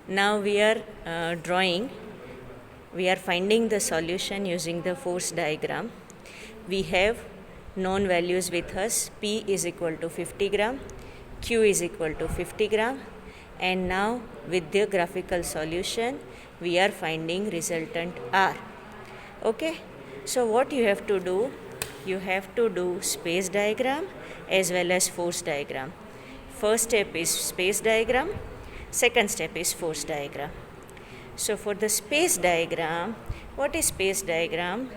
Now we are we are finding the solution using the force diagram. We have known values with us. P is equal to 50 gram, Q is equal to 50 gram, and now with the graphical solution we are finding resultant R. Okay, so what you have to do? You have to do space diagram as well as force diagram. First step is space diagram, second step is force diagram. So for the space diagram, what is space diagram?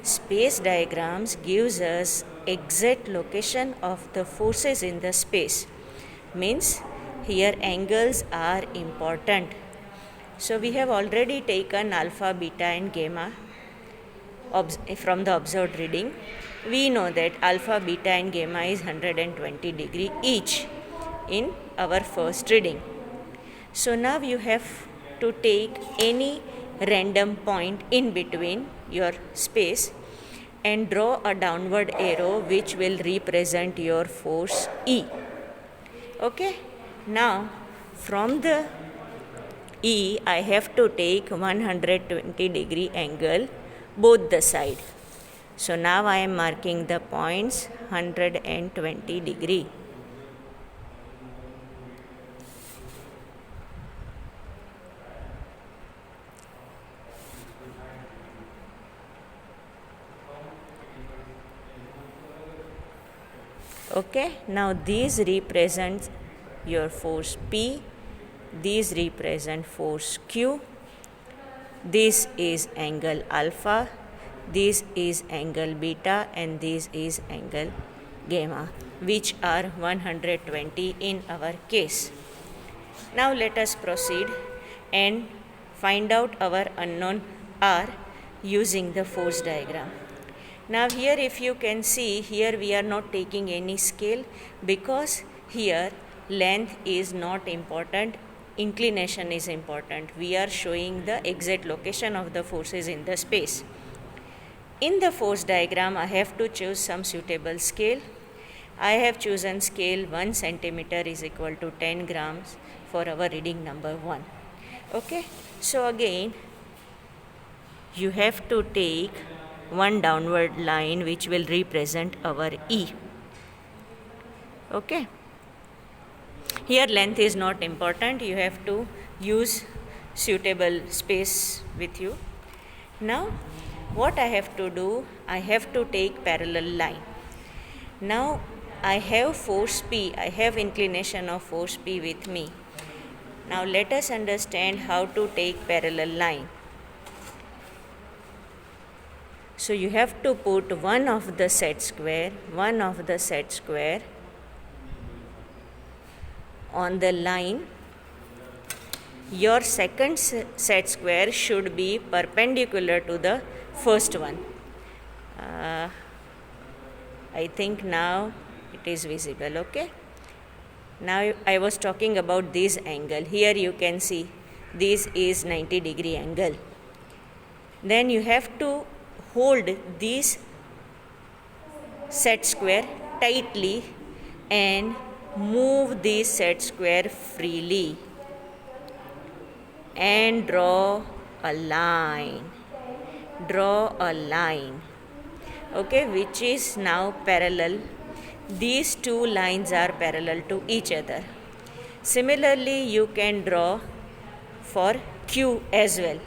Space diagrams gives us exact location of the forces in the space. Means here angles are important. So we have already taken alpha, beta and gamma from the observed reading. We know that alpha, beta and gamma is 120 degree each in our first reading. So now you have to take any random point in between your space and draw a downward arrow which will represent your force E. Okay, now from the E I have to take 120 degree angle both the side. So now I am marking the points 120 degree. Okay, now these represent your force P, these represent force Q, this is angle alpha, this is angle beta and this is angle gamma, which are 120 in our case. Now let us proceed and find out our unknown R using the force diagram. Now here if you can see, here we are not taking any scale because here length is not important, inclination is important. We are showing the exact location of the forces in the space. In the force diagram I have to choose some suitable scale. I have chosen scale 1 centimeter is equal to 10 grams for our reading number 1. Okay, so again you have to take one downward line which will represent our E. Okay, here length is not important, you have to use suitable space with you. Now what I have to do, I have to take parallel line. Now I have force P, I have inclination of force P with me. Now let us understand how to take parallel line. So you have to put one of the set square on the line. Your second set square should be perpendicular to the first one. I think now it is visible. Okay, now I was talking about this angle. Here you can see this is 90 degree angle. Then you have to hold this set square tightly and move this set square freely and draw a line, okay, which is now parallel. These two lines are parallel to each other. Similarly you can draw for Q as well.